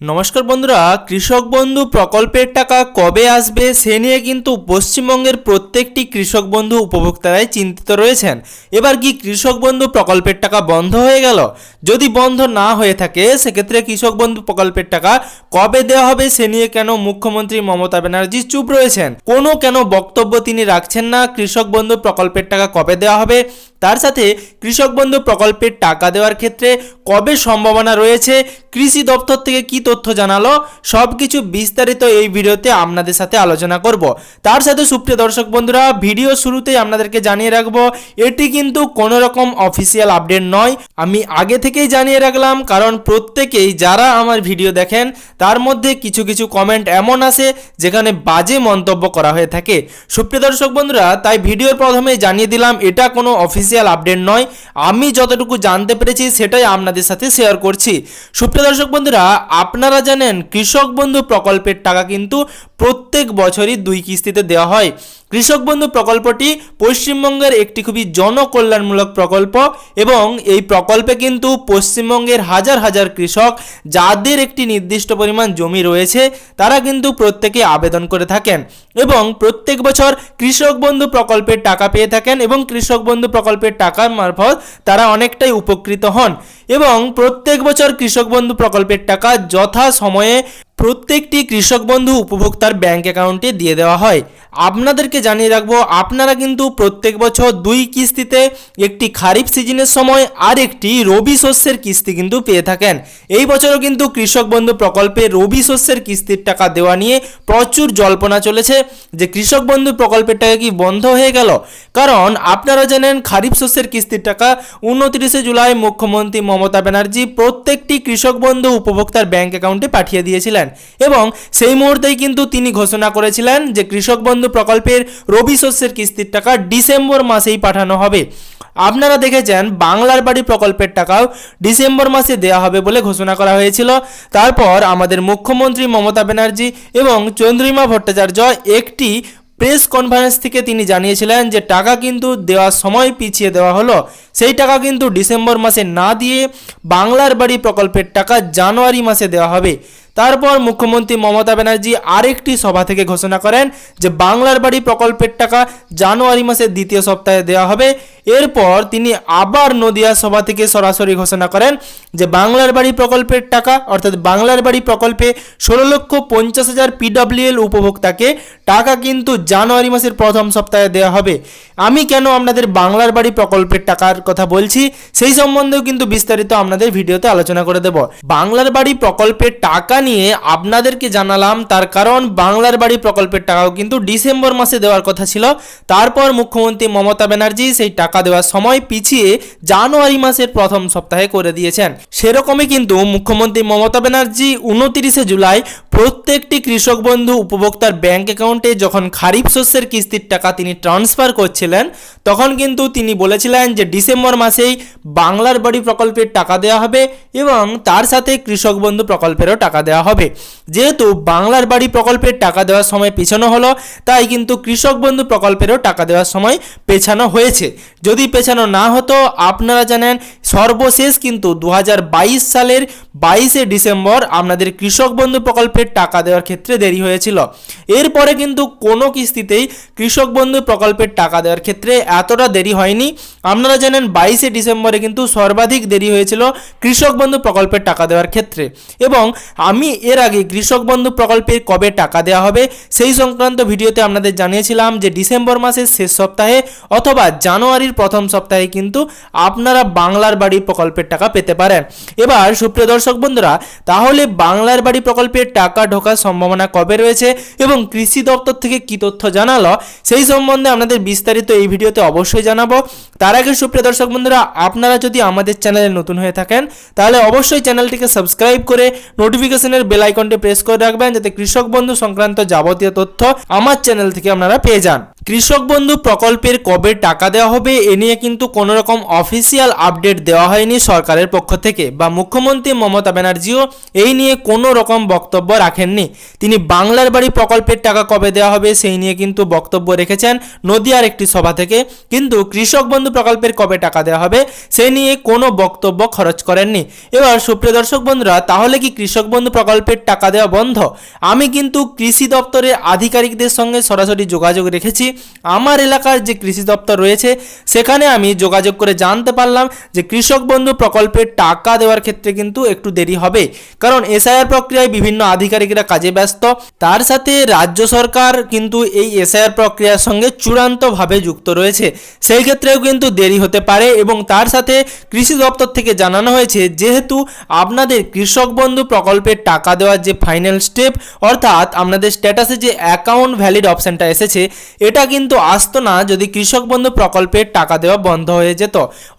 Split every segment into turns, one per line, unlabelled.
নমস্কার বন্ধুরা, কৃষক বন্ধু প্রকল্পের টাকা কবে আসবে সে নিয়ে কিন্তু পশ্চিমবঙ্গের প্রত্যেকটি কৃষক বন্ধু উপভোক্তারাই চিন্তিত রয়েছেন। এবার কি কৃষক বন্ধু প্রকল্পের টাকা বন্ধ হয়ে গেল? যদি বন্ধ না হয়ে থাকে সেক্ষেত্রে কৃষক বন্ধু প্রকল্পের টাকা কবে দেওয়া হবে সে নিয়ে কেন মুখ্যমন্ত্রী মমতা ব্যানার্জি চুপ রয়েছেন? কেন বক্তব্য তিনি রাখছেন না? কৃষক বন্ধু প্রকল্পের টাকা কবে দেওয়া হবে, তার সাথে কৃষক বন্ধু প্রকল্পের টাকা দেওয়ার ক্ষেত্রে কবে সম্ভাবনা রয়েছে, কৃষি দপ্তর থেকে কি তথ্য জানালো, সবকিছু বিস্তারিত এই ভিডিওতে আপনাদের সাথে আলোচনা করব। তার সাথে সুপ্রিয় দর্শক বন্ধুরা, ভিডিও শুরুতেই আপনাদেরকে জানিয়ে রাখবো এটি কিন্তু কোনো রকম অফিসিয়াল আপডেট নয়। আমি আগে থেকেই জানিয়ে রাখলাম, কারণ প্রত্যেকেই যারা আমার ভিডিও দেখেন তার মধ্যে কিছু কিছু কমেন্ট এমন আসে যেখানে বাজে মন্তব্য করা হয়ে থাকে। সুপ্রিয় দর্শক বন্ধুরা, তাই ভিডিওর প্রথমে জানিয়ে দিলাম এটা কোনো অফিসিয়াল আপডেট নয়। আমি যতটুকু জানতে পেরেছি সেটাই আপনাদের সাথে শেয়ার করছি। সুপ্রিয় দর্শক বন্ধুরা, আপনারা জানেন কৃষক বন্ধু প্রকল্পের টাকা কিন্তু প্রত্যেক বছরই 2 কিস্তিতে দেওয়া হয়। কৃষক বন্ধু প্রকল্পটি পশ্চিমবঙ্গের একটি খুবই জনকল্যাণমূলক প্রকল্প এবং এই প্রকল্পে কিন্তু পশ্চিমবঙ্গের হাজার হাজার কৃষক যাদের একটি নির্দিষ্ট পরিমাণ জমি রয়েছে তারা কিন্তু প্রত্যেকে আবেদন করে থাকেন এবং প্রত্যেক বছর কৃষক বন্ধু প্রকল্পের টাকা পেয়ে থাকেন এবং কৃষক বন্ধু প্রকল্পের টাকার মারফত তারা অনেকটাই উপকৃত হন এবং প্রত্যেক বছর কৃষক বন্ধু প্রকল্পের টাকা যথা সময়ে প্রত্যেকটি কৃষক বন্ধু উপভোক্তার ব্যাংক অ্যাকাউন্টে দিয়ে দেওয়া হয়। আপনাদেরকে জানিয়ে রাখবো, আপনারা কিন্তু প্রত্যেক বছর 2 কিস্তিতে একটি খারিফ সিজনের সময় আর একটি রবি শস্যের কিস্তি কিন্তু পেয়ে থাকেন। এই বছরও কিন্তু কৃষক বন্ধু প্রকল্পে রবি শস্যের কিস্তির টাকা দেওয়া নিয়ে প্রচুর জল্পনা চলেছে যে কৃষক বন্ধু প্রকল্পের টাকা কি বন্ধ হয়ে গেল। কারণ আপনারা জানেন খারিফ শস্যের কিস্তির টাকা 29 জুলাই মুখ্যমন্ত্রী মমতা ব্যানার্জি প্রত্যেকটি কৃষক বন্ধু উপভোক্তার ব্যাংক অ্যাকাউন্টে পাঠিয়ে দিয়েছিলেন এবং সেই মুহূর্তেই কিন্তু তিনি ঘোষণা করেছিলেন যে কৃষক বন্ধু প্রকল্পের রবি শস্যের কিস্তির টাকা ডিসেম্বর মাসেই পাঠানো হবে। আপনারা দেখেছেন বাংলার বাড়ি প্রকল্পের টাকাও ডিসেম্বর মাসে দেওয়া হবে বলে ঘোষণা করা হয়েছিল। তারপর আমাদের মুখ্যমন্ত্রী মমতা ব্যানার্জি এবং চন্দ্রিমা ভট্টাচার্য একটি প্রেস কনফারেন্স থেকে তিনি জানিয়েছিলেন যে টাকা কিন্তু দেওয়ার সময় পিছিয়ে দেওয়া হলো। সেই টাকা কিন্তু ডিসেম্বর মাসে না দিয়ে বাংলার বাড়ি প্রকল্পের টাকা জানুয়ারি মাসে দেওয়া হবে। তারপর মুখ্যমন্ত্রী মমতা ব্যানার্জি আরেকটি সভা থেকে ঘোষণা করেন যে বাংলার বাড়ি প্রকল্পের টাকা জানুয়ারি মাসের দ্বিতীয় সপ্তাহে দেওয়া হবে। এরপর তিনি আবার নদিয়া সভা থেকে সরাসরি ঘোষণা করেন যে বাংলার বাড়ি প্রকল্পের টাকা অর্থাৎ বাংলার বাড়ি প্রকল্পে 16,50,000 পিডব্লিউএল উপভোক্তাকে টাকা কিন্তু জানুয়ারি মাসের প্রথম সপ্তাহে দেওয়া হবে। আমি কেন আপনাদের বাংলার বাড়ি প্রকল্পের টাকার কথা বলছি সেই সম্বন্ধেও কিন্তু বিস্তারিত আপনাদের ভিডিওতে আলোচনা করে দেব। বাংলার বাড়ি প্রকল্পের টাকা নিয়ে আপনাদেরকে জানালাম তার কারণ বাংলার বাড়ি প্রকল্পের টাকাও কিন্তু ডিসেম্বর মাসে দেওয়ার কথা ছিল। তারপর মুখ্যমন্ত্রী মমতা ব্যানার্জি সেই টাকা দেওয়ার সময় পিছিয়ে জানুয়ারি মাসের প্রথম সপ্তাহে করে দিয়েছেন। সেরকমই কিন্তু মুখ্যমন্ত্রী মমতা ব্যানার্জি 29 জুলাই প্রত্যেকটি কৃষক বন্ধু উপভোক্তার ব্যাংক অ্যাকাউন্টে যখন খারিফ শস্যের কিস্তির টাকা তিনি ট্রান্সফার করছিলেন তখন কিন্তু তিনি বলেছিলেন যে ডিসেম্বর মাসেই বাংলার বাড়ি প্রকল্পের টাকা দেওয়া হবে এবং তার সাথে কৃষক বন্ধু প্রকল্পেরও টাকা দেওয়া হবে। যেহেতু বাংলার বাড়ি প্রকল্পের টাকা দেওয়ার সময় পেছানো হলো তাই কিন্তু কৃষক বন্ধু প্রকল্পেরও টাকা দেওয়ার সময় পেছানো হয়েছে। যদি পেছানো না হতো আপনারা জানেন সর্বশেষ কিন্তু 2022 সালের 22 ডিসেম্বর আপনাদের কৃষক বন্ধু প্রকল্পের টাকা দেওয়ার ক্ষেত্রে দেরি হয়েছিল। এরপরে কিন্তু কোনো কিস্তিতেই কৃষক বন্ধু প্রকল্পের টাকা দেওয়ার ক্ষেত্রে এতটা দেরি হয়নি। আপনারা জানেন 22 ডিসেম্বরে কিন্তু সর্বাধিক দেরি হয়েছিল কৃষক বন্ধু প্রকল্পের টাকা দেওয়ার ক্ষেত্রে এবং আমি এর আগে কৃষক বন্ধু প্রকল্পের কবে টাকা দেওয়া হবে সেই সংক্রান্ত ভিডিওতে আপনাদের জানিয়েছিলাম যে ডিসেম্বর মাসের শেষ সপ্তাহে অথবা জানুয়ারির প্রথম সপ্তাহে কিন্তু আপনারা বাংলার বাড়ি প্রকল্পের টাকা পেতে পারেন। এবার সুপ্রিয় দর্শক বন্ধুরা, তাহলে বাংলার বাড়ি প্রকল্পের টাকা ঢোকার সম্ভাবনা কবে রয়েছে এবং কৃষি দপ্তর থেকে কি তথ্য জানালো সেই সম্বন্ধে আপনাদের বিস্তারিত এই ভিডিওতে অবশ্যই জানাবো। তার আগে সুপ্রিয় দর্শক বন্ধুরা, আপনারা যদি আমাদের চ্যানেলে নতুন হয়ে থাকেন তাহলে অবশ্যই চ্যানেলটিকে সাবস্ক্রাইব করে নোটিফিকেশনের বেল আইকনটি প্রেস করে রাখবেন যাতে কৃষক বন্ধু সংক্রান্ত যাবতীয় তথ্য আমার চ্যানেল থেকে আপনারা পেয়ে যান। কৃষক বন্ধু প্রকল্পের কবে টাকা দেওয়া হবে এ নিয়ে কিন্তু কোনো রকম অফিসিয়াল আপডেট দেওয়া হয়নি সরকারের পক্ষ থেকে বা মুখ্যমন্ত্রী মমতা ব্যানার্জিও এই নিয়ে কোনো রকম বক্তব্য রাখেননি। তিনি বাংলার বাড়ি প্রকল্পের টাকা কবে দেওয়া হবে সেই নিয়ে কিন্তু বক্তব্য রেখেছেন নদিয়ার একটি সভা থেকে, কিন্তু কৃষক বন্ধু প্রকল্পের কবে টাকা দেওয়া হবে সেই নিয়ে কোনো বক্তব্য খরচ করেননি। এবার সুপ্রিয় দর্শক বন্ধুরা, তাহলে কি কৃষক বন্ধু প্রকল্পের টাকা দেওয়া বন্ধ? আমি কিন্তু কৃষি দপ্তরের আধিকারিকদের সঙ্গে সরাসরি যোগাযোগ রেখেছি। আমার এলাকার যে কৃষি দপ্তর রয়েছে সেখানে আমি যোগাযোগ করে জানতে পারলাম যে কৃষক বন্ধু প্রকল্পের টাকা দেওয়ার ক্ষেত্রে কিন্তু একটু দেরি হবে, কারণ এসআইআর প্রক্রিয়ায় বিভিন্ন আধিকারিকরা কাজে ব্যস্ত। তার সাথে রাজ্য সরকার কিন্তু এই এসআইআর প্রক্রিয়ার সঙ্গে চূড়ান্তভাবে যুক্ত রয়েছে, সেই ক্ষেত্রেও কিন্তু দেরি হতে পারে। এবং তার সাথে কৃষি দপ্তর থেকে জানানো হয়েছে যেহেতু আপনাদের কৃষক বন্ধু প্রকল্পের টাকা দেওয়ার যে ফাইনাল স্টেপ, অর্থাৎ আপনাদের স্ট্যাটাসে যে অ্যাকাউন্ট ভ্যালিড অপশানটা এসেছে এটা কিন্তু আসতো না যদি কৃষক বন্ধু প্রকল্পের টাকা দেওয়া বন্ধ হয়ে যেত।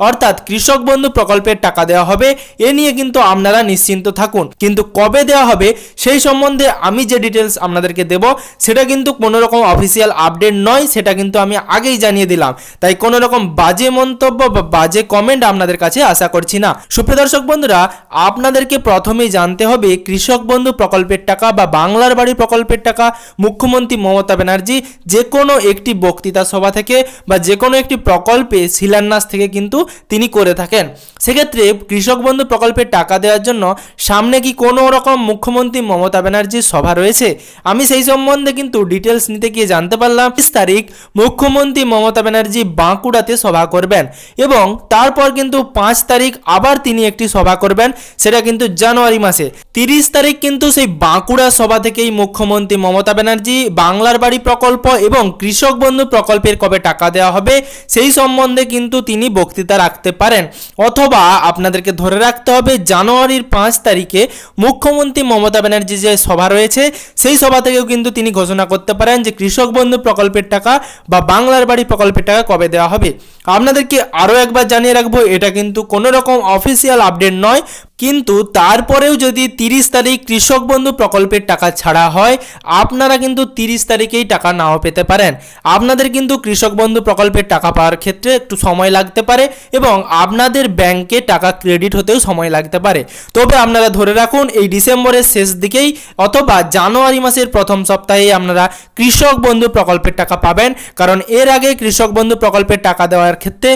অর্থাৎ কৃষক বন্ধু প্রকল্পের টাকা দেওয়া হবে, এ নিয়ে কিন্তু আপনারা নিশ্চিন্ত থাকুন। কিন্তু কবে দেওয়া হবে সেই সম্বন্ধে আমি যে ডিটেলস আপনাদেরকে দেব সেটা কিন্তু কোনো রকম অফিসিয়াল আপডেট নয়, সেটা কিন্তু আমি আগেই জানিয়ে দিলাম। তাই কোনো রকম বাজে মন্তব্য বা বাজে কমেন্ট আপনাদের কাছে আশা করছি না। সুপ্রিয় দর্শক বন্ধুরা, আপনাদেরকে প্রথমেই জানতে হবে কৃষক বন্ধু প্রকল্পের টাকা বা বাংলার বাড়ি প্রকল্পের টাকা মুখ্যমন্ত্রী মমতা ব্যানার্জি যে কোনো একটি বক্তৃতা সভা থেকে বা যে কোনো একটি প্রকল্পে শিলান্যাস থেকে কিন্তু তিনি করে থাকেন। সেক্ষেত্রে কৃষক বন্ধু প্রকল্পের টাকা দেওয়ার জন্য সামনে কি কোনো রকম মুখ্যমন্ত্রী মমতা ব্যানার্জির সভা রয়েছে? আমি সেই সম্বন্ধে কিন্তু ডিটেলস নিতে গিয়ে জানতে পারলাম 30 তারিখ মুখ্যমন্ত্রী মমতা ব্যানার্জি বাঁকুড়াতে সভা করবেন এবং তারপর কিন্তু 5 তারিখ আবার তিনি একটি সভা করবেন, সেটা কিন্তু জানুয়ারি মাসে। 30 তারিখ কিন্তু সেই বাঁকুড়া সভা থেকেই মুখ্যমন্ত্রী মমতা ব্যানার্জি বাংলার বাড়ি প্রকল্প এবং কৃষক বন্ধু প্রকল্পের কবে টাকা দেওয়া হবে সেই সম্বন্ধে কিন্তু তিনি বক্তৃতা রাখতে পারেন, অথবা আপনাদেরকে ধরে রাখতে হবে জানুয়ারির 5 তারিখে মুখ্যমন্ত্রী মমতা ব্যানার্জি যে সভা রয়েছে সেই সভা থেকেও কিন্তু তিনি ঘোষণা করতে পারেন যে কৃষক বন্ধু প্রকল্পের টাকা বা বাংলার বাড়ি প্রকল্পের টাকা কবে দেওয়া হবে। আপনাদেরকে আরও একবার জানিয়ে রাখবো, এটা কিন্তু কোনো রকম অফিসিয়াল আপডেট নয়, কিন্তু তারপরেও যদি 30 তারিখ কৃষক বন্ধু প্রকল্পের টাকা ছাড়া হয় আপনারা কিন্তু 30 তারিখেই টাকা নাও পেতে পারেন। আপনাদের কিন্তু কৃষক বন্ধু প্রকল্পের টাকা পাওয়ার ক্ষেত্রে একটু সময় লাগতে পারে এবং আপনাদের ব্যাংকে টাকা ক্রেডিট হতেও সময় লাগতে পারে। তবে আপনারা ধরে রাখুন এই ডিসেম্বরের শেষ দিকেই অথবা জানুয়ারি মাসের প্রথম সপ্তাহে আপনারা কৃষক বন্ধু প্রকল্পের টাকা পাবেন, কারণ এর আগে কৃষক বন্ধু প্রকল্পের টাকা দেওয়ার ক্ষেত্রে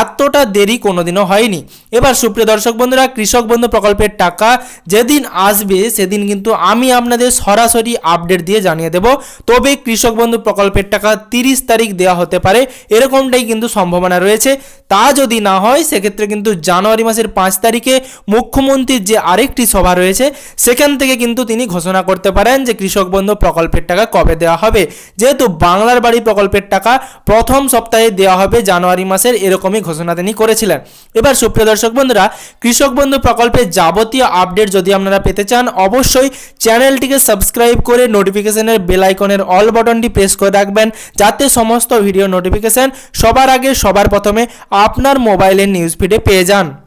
এতটা দেরি কোনোদিনও হয়নি। এবার সুপ্রিয় দর্শক বন্ধুরা, কৃষক বন্ধু প্রকল্পের টাকা যেদিন আসবে সেদিন কিন্তু আমি আপনাদের সরাসরি আপডেট দিয়ে জানিয়ে দেব। তবে কৃষক বন্ধু প্রকল্পের টাকা 30 তারিখ দেওয়া হতে পারে এরকমটাই কিন্তু সম্ভাবনা রয়েছে। তা যদি না হয় সেক্ষেত্রে কিন্তু জানুয়ারি মাসের 5 তারিখে মুখ্যমন্ত্রীর যে আরেকটি সভা রয়েছে সেখান থেকে কিন্তু তিনি ঘোষণা করতে পারেন যে কৃষক বন্ধু প্রকল্পের টাকা কবে দেওয়া হবে, যেহেতু বাংলার বাড়ি প্রকল্পের টাকা প্রথম সপ্তাহে দেওয়া হবে জানুয়ারি মাসের, এরকমই ঘোষণা তিনি করেছিলেন। এবার সুপ্রিয় দর্শক বন্ধুরা, কৃষক বন্ধু প্রকল্পের যাবতীয় আপডেট যদি আপনারা পেতে চান অবশ্যই চ্যানেলটিকে সাবস্ক্রাইব করে নোটিফিকেশনের বেল আইকনের অল বাটনটি প্রেস করে রাখবেন, যাতে সমস্ত ভিডিও নোটিফিকেশন সবার আগে সবার প্রথমে আপনার মোবাইলের নিউজ ফিডে পেয়ে যান।